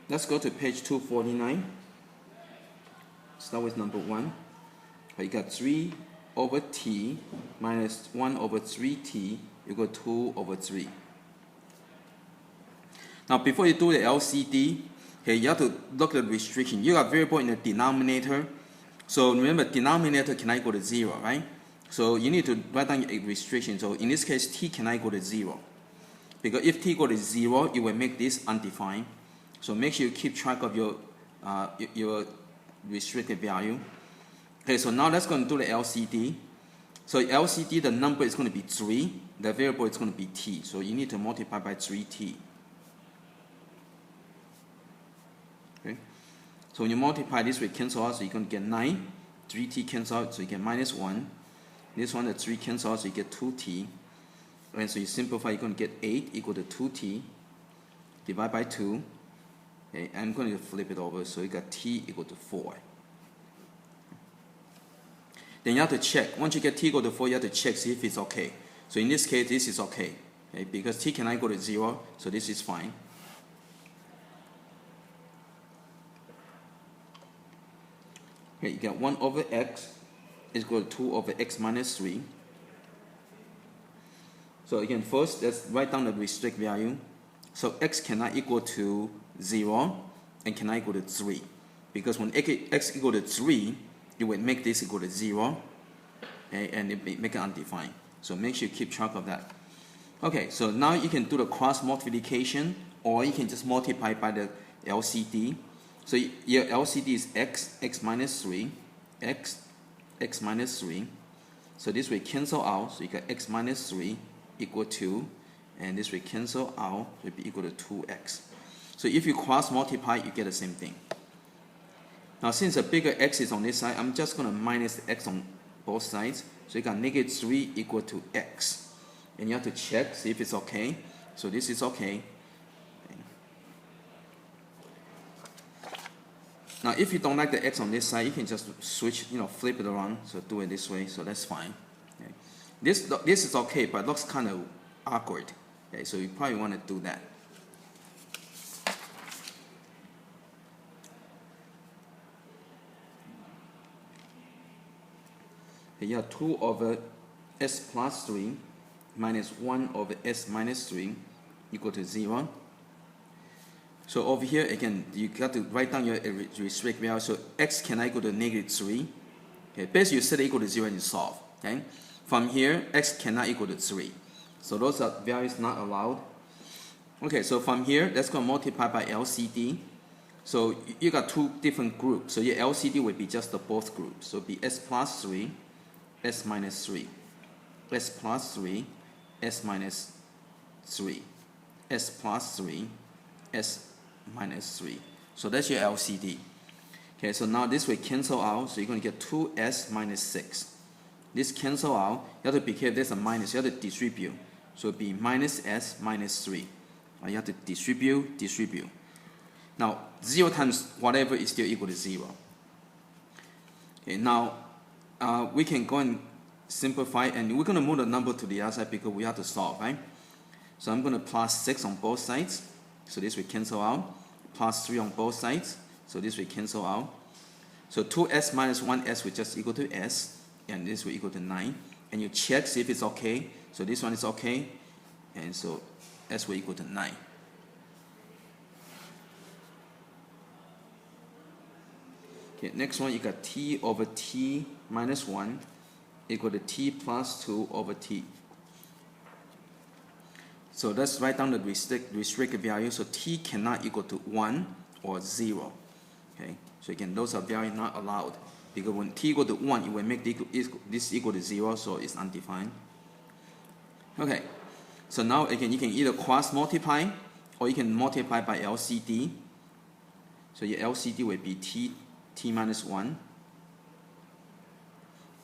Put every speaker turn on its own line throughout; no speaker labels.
let's go to page 249. Start with number 1. You got 3 over t minus 1 over 3t equal 2 over 3. Now, before you do the LCD, okay, you have to look at the restriction. You got variable in the denominator. So remember, denominator cannot equal to 0, right? So you need to write down a restriction. So in this case, t cannot equal to 0. Because if t equal to 0, it will make this undefined. So make sure you keep track of your restricted value. Okay, so now let's go and do the LCD. So LCD, the number is going to be 3. The variable is going to be t. So you need to multiply by 3t. Okay. So when you multiply this, we cancel out, so you're going to get 9. 3t cancel out, so you get minus 1. This one, the 3 cancel out, so you get 2t. And so you simplify, you're going to get 8 equal to 2t. Divide by 2. Okay, I'm going to flip it over, so you got t equal to 4. Then you have to check. Once you get t equal to 4, you have to check, see if it's okay. So in this case, this is okay. Okay, because t cannot equal to 0, so this is fine. Okay, you got 1 over x is equal to 2 over x minus 3. So again, first, let's write down the restrict value. So x cannot equal to 0 and cannot equal to 3. Because when x equal to 3, it will make this equal to 0, okay, and it make it undefined. So make sure you keep track of that. Okay, so now you can do the cross multiplication, or you can just multiply by the LCD. So your LCD is x minus 3, x minus 3. So this will cancel out, so you got x minus 3 equal to, and this will cancel out, so it will be equal to 2x. So if you cross multiply, you get the same thing. Now since a bigger x is on this side, I'm just going to minus the x on both sides. So you got negative 3 equal to x. And you have to check, see if it's okay. So this is okay. Now if you don't like the x on this side, you can just switch, flip it around. So do it this way, so that's fine. Okay. This is okay, but it looks kind of awkward. Okay, so you probably want to do that. You have 2 over s plus 3 minus 1 over s minus 3 equal to 0. So over here, again, you got to write down your restrict value. So x cannot equal to negative 3. Okay, basically you set it equal to 0 and you solve. Okay? From here, x cannot equal to 3. So those are values not allowed. Okay, so from here, let's go multiply by LCD. So you got 2 different groups. So your LCD will be just the both groups. So it'll be s plus 3, s minus 3, s plus 3, s minus 3, s plus 3, s minus 3. So that's your LCD. Okay, so now this will cancel out. So you're going to get 2s minus 6. This cancel out. You have to be careful. There's a minus. You have to distribute. So it'll be minus s minus 3. You have to distribute. Now 0 times whatever is still equal to 0. Okay, now we can go and simplify, and we're going to move the number to the other side because we have to solve, right? So I'm going to plus 6 on both sides. So this will cancel out. Plus 3 on both sides. So this will cancel out. So 2s minus 1s will just equal to s. And this will equal to 9. And you check, see if it's okay. So this one is okay. And so s will equal to 9. Okay, next one, you got t over t minus 1 equal to t plus 2 over t. So let's write down the restricted value. So t cannot equal to 1 or 0. Okay, so again, those are values not allowed. Because when t equal to 1, it will make this equal to 0, so it's undefined. Okay, so now again, you can either cross multiply or you can multiply by LCD. So your LCD will be t minus 1.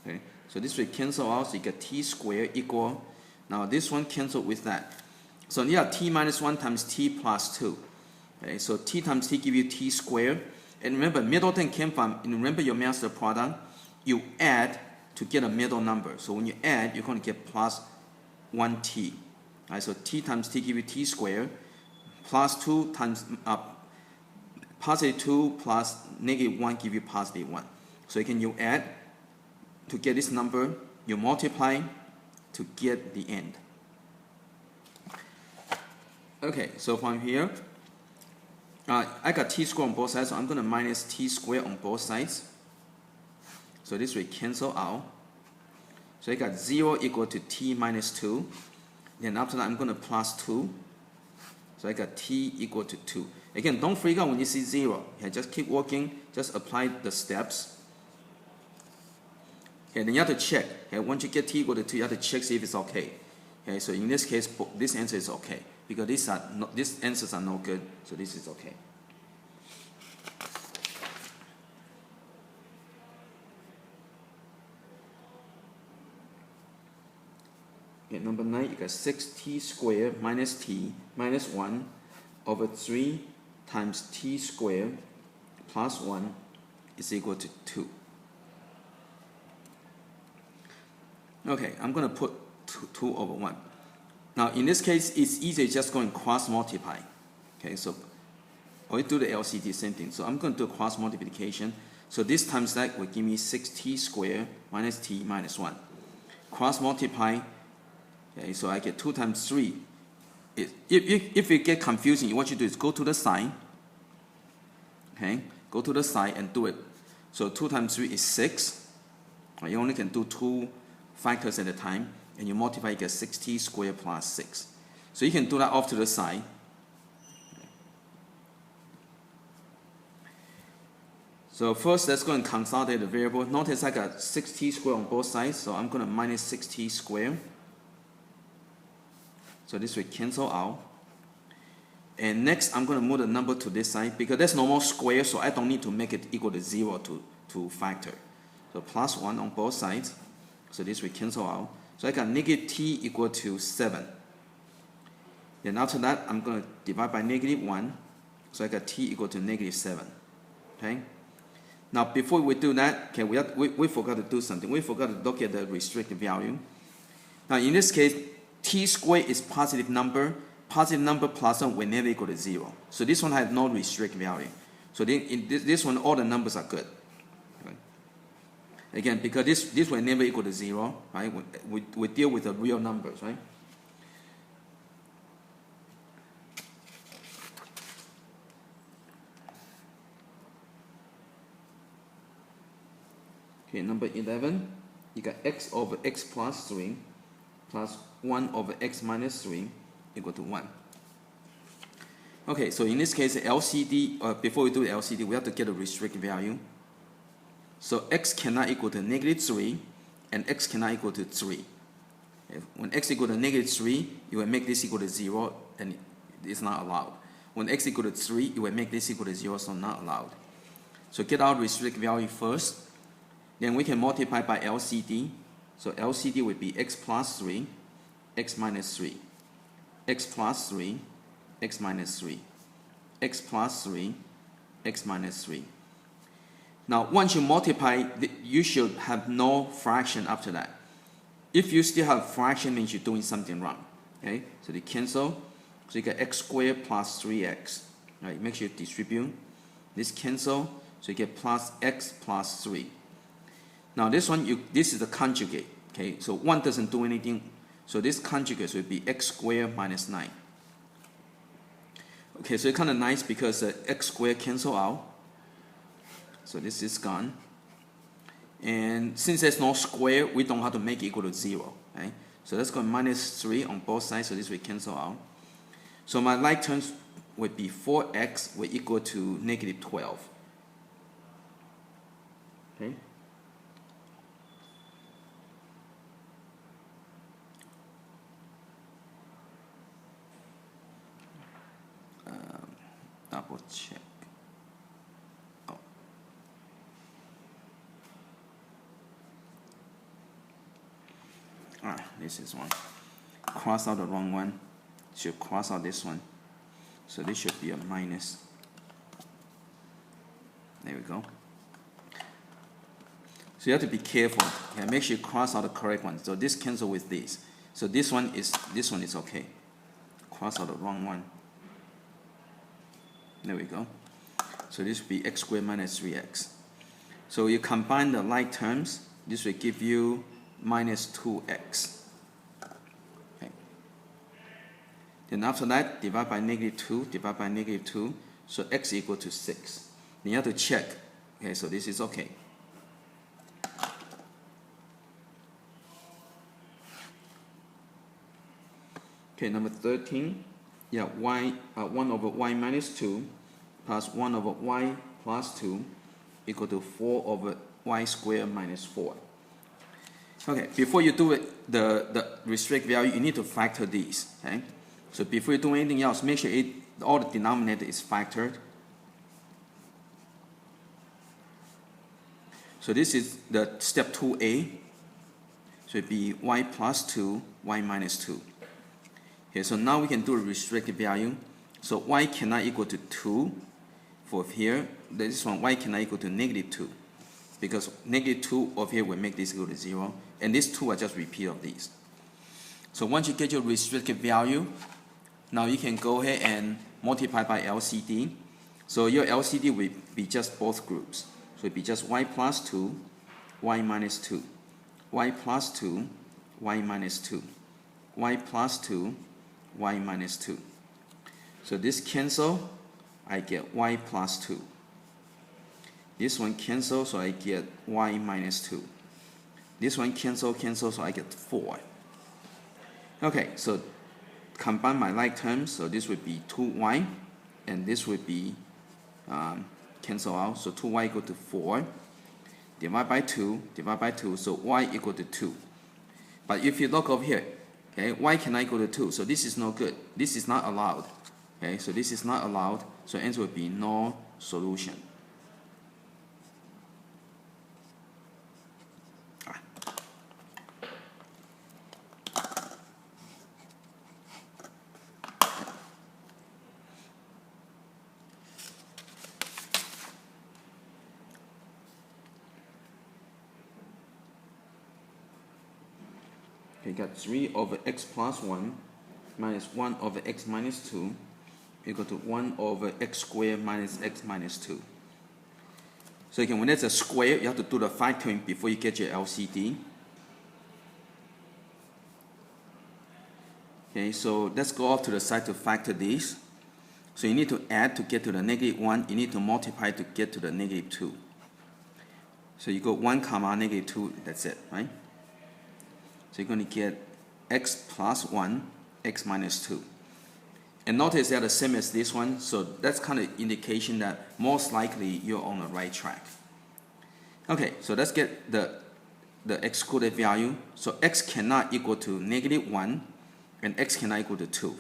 Okay, so this will cancel out, so you get t squared equal. Now this one cancel with that. So you have t minus 1 times t plus 2. Okay, so t times t give you t squared. And remember, middle term came from, remember your master product, you add to get a middle number. So when you add, you're going to get plus 1t. Right, so t times t give you t squared, plus 2 times positive 2 plus negative 1 give you positive 1. So again, you add to get this number, you multiply to get the end. Okay, so from here, I got t squared on both sides, so I'm going to minus t squared on both sides. So this will cancel out. So I got 0 equal to t minus 2. Then after that, I'm going to plus 2. So I got t equal to 2. Again, don't freak out when you see 0. Okay, just keep working. Just apply the steps. Okay, then you have to check. Okay, once you get t equal to 2, you have to check see if it's okay. Okay, so in this case, this answer is okay because these answers are no good. So this is okay. Okay, number 9, you got 6t squared minus t minus 1 over 3 times t squared plus 1 is equal to 2. Okay, I'm going to put 2 over 1. Now, in this case, it's easier just going cross multiply. Okay, so or you do the LCD, same thing. So I'm going to do cross multiplication. So this times that will give me 6t squared minus t minus 1. Cross multiply. Okay, so I get 2 times 3. If it get confusing, what you do is go to the side. Okay, go to the side and do it. So 2 times 3 is 6. You only can do 2 factors at a time, and you multiply, you get 6t squared plus 6. So you can do that off to the side. So first, let's go and consolidate the variable. Notice I got 6t squared on both sides, so I'm going to minus 6t squared. So this will cancel out. And next, I'm going to move the number to this side because there's no more square, so I don't need to make it equal to 0 to factor. So plus 1 on both sides. So this will cancel out. So I got negative t equal to 7. Then after that, I'm going to divide by negative 1. So I got t equal to negative 7. Okay. Now before we do that, okay, we forgot to do something. We forgot to look at the restricted value. Now in this case, t squared is positive number. Positive number plus 1 will never equal to 0. So this one has no restricted value. So in this one, all the numbers are good. Okay. Again, because this will never equal to 0, right? We deal with the real numbers, right? Okay, number 11, you got x over x plus 3 plus 1 over x minus 3 equal to 1. Okay, so in this case, LCD, before we do the LCD, we have to get a restricted value. So x cannot equal to negative 3, and x cannot equal to 3. When x equal to negative 3, you will make this equal to 0, and it's not allowed. When x equal to 3, you will make this equal to 0, so not allowed. So get our restricted value first. Then we can multiply by LCD. So LCD would be x plus 3, x minus 3, x plus 3, x minus 3, x plus 3, x minus 3. Now, once you multiply, you should have no fraction after that. If you still have fraction, means you're doing something wrong. Okay, so they cancel. So you get x squared plus 3x. Right, make sure you distribute. This cancel, so you get plus x plus 3. Now this one, this is the conjugate. Okay, so 1 doesn't do anything. So this conjugate will be x squared minus 9. Okay, so it's kind of nice because x squared cancel out. So this is gone. And since there's no square, we don't have to make it equal to 0. Right? So let's go minus 3 on both sides, so this will cancel out. So my like terms would be 4x will equal to negative 12. Okay. Double check. Oh. This is one. Cross out the wrong one. Should cross out this one. So this should be a minus. There we go. So you have to be careful. Okay, make sure you cross out the correct one. So this cancel with this. So this one is okay. Cross out the wrong one. There we go. So this will be x squared minus 3x. So you combine the like terms, this will give you minus 2x. Okay. Then after that, divide by negative 2, divide by negative 2, so x equal to 6. Then you have to check. Okay, so this is okay. Okay, number 13. Yeah, 1 over y minus 2 plus 1 over y plus 2 equal to 4 over y squared minus 4. Okay, before you do it, the restrict value, you need to factor these. Okay, so before you do anything else, make sure all the denominator is factored. So this is the step 2a. So it'd be y plus 2, y minus 2. Okay, so now we can do a restricted value. So y cannot equal to 2 for here. This one, y cannot equal to negative 2. Because negative 2 of here will make this equal to 0. And these two are just repeat of these. So once you get your restricted value, now you can go ahead and multiply by LCD. So your LCD will be just both groups. So it'll be just y plus 2, y minus 2. Y plus 2, y minus 2. Y plus 2, y minus 2. So this cancel, I get y plus 2. This one cancel, so I get y minus 2. This one cancel, so I get 4. Okay, so combine my like terms, so this would be 2y, and this would be cancel out, so 2y equal to 4. Divide by 2, so y equal to 2. But if you look over here, okay, y cannot equal to 2, so this is no good. This is not allowed. Okay, so this is not allowed, so answer would be no solution. Okay, got 3 over x plus 1 minus 1 over x minus 2 equal to 1 over x squared minus x minus 2. So again, when it's a square, you have to do the factoring before you get your LCD. Okay, so let's go off to the side to factor these. So you need to add to get to the negative 1. You need to multiply to get to the negative 2. So you go 1 comma negative 2, that's it, right? So you're going to get x plus 1, x minus 2. And notice they're the same as this one, so that's kind of indication that most likely you're on the right track. Okay, so let's get the excluded value. So x cannot equal to negative 1, and x cannot equal to 2.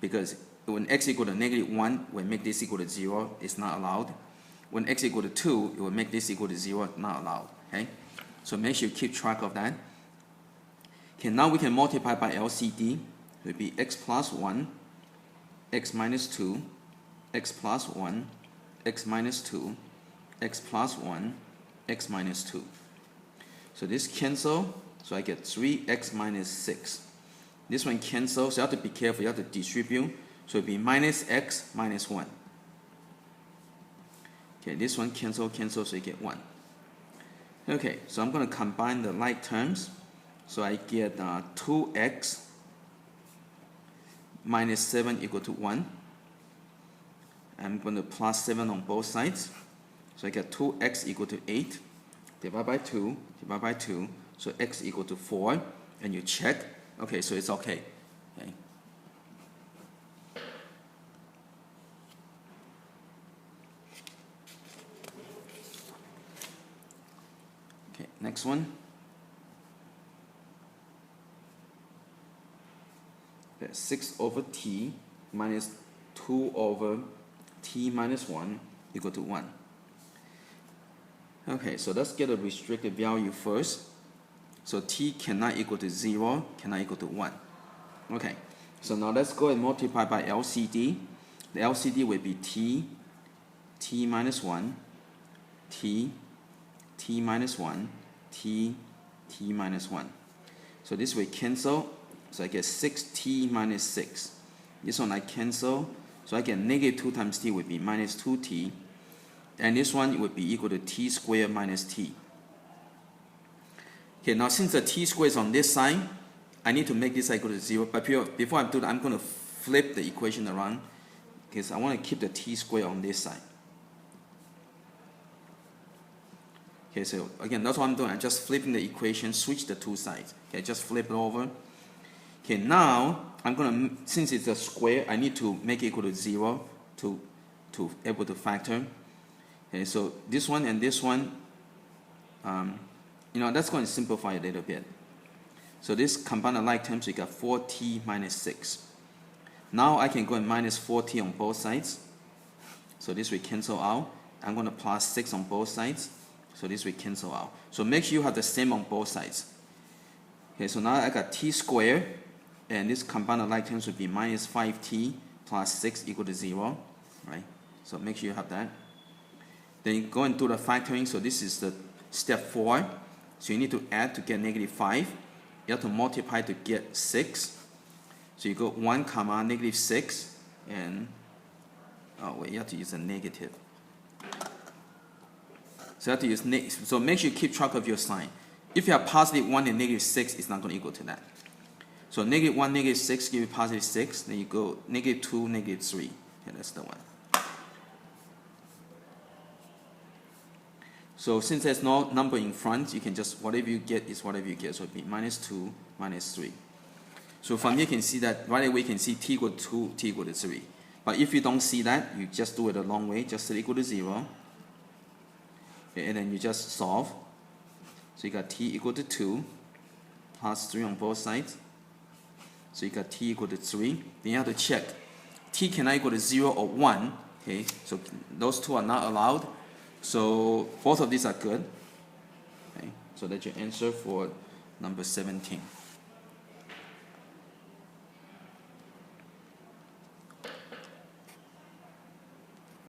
Because when x equal to negative 1, we'll make this equal to 0, it's not allowed. When x equal to 2, it will make this equal to 0, not allowed. Okay, so make sure you keep track of that. Okay, now we can multiply by LCD. It will be x plus 1, x minus 2, x plus 1, x minus 2, x plus 1, x minus 2. So this cancel, so I get 3x minus 6. This one cancels, so you have to be careful, you have to distribute. So it will be minus x minus 1. Okay, this one cancel, so you get 1. Okay, so I'm going to combine the like terms. So I get 2x minus 7 equal to 1. I'm going to plus 7 on both sides. So I get 2x equal to 8. Divide by 2. So x equal to 4. And you check. Okay, so it's okay. Okay. Okay, next one. 6 over t minus 2 over t minus 1 equal to 1. Okay, so let's get a restricted value first. So t cannot equal to 0, cannot equal to 1. Okay, so now let's go and multiply by LCD. The LCD will be t minus 1, t minus 1, t minus 1. So this will cancel. So I get 6t minus 6. This one I cancel. So I get negative 2 times t would be minus 2t. and this one would be equal to t squared minus t. Okay, now since the t squared is on this side, I need to make this equal to 0. But before I do that, I'm going to flip the equation around because I want to keep the t squared on this side. Okay, so again, that's what I'm doing. I'm just flipping the equation, switch the two sides. Okay, just flip it over. Okay, now I'm going to, since it's a square, I need to make it equal to 0 to able to factor. Okay, so this one and this one, that's going to simplify a little bit. So this combine the like terms, you got 4t minus 6. Now I can go and minus 4t on both sides. So this will cancel out. I'm going to plus 6 on both sides. So this will cancel out. So make sure you have the same on both sides. Okay, so now I got t squared, and this combine the like terms would be minus 5t plus 6 equal to 0. Right? So make sure you have that. Then you go and do the factoring. So this is the step 4. So you need to add to get negative 5. You have to multiply to get 6. So you go 1 comma negative 6, and you have to use a negative. So you have to use so make sure you keep track of your sign. If you have positive 1 and negative 6, it's not going to equal to that. So negative 1, negative 6 give you positive 6. Then you go negative 2, negative 3. Okay, that's the one. So since there's no number in front, you can just, whatever you get is whatever you get. So it would be minus 2, minus 3. So from here you can see that right away you can see t equal to 2, t equal to 3. But if you don't see that, you just do it a long way, just set equal to 0. Okay, and then you just solve. So you got t equal to 2 plus 3 on both sides. So you got t equal to 3. Then you have to check. T cannot equal to 0 or 1. Okay, so those two are not allowed. So both of these are good. Okay, so that's your answer for number 17.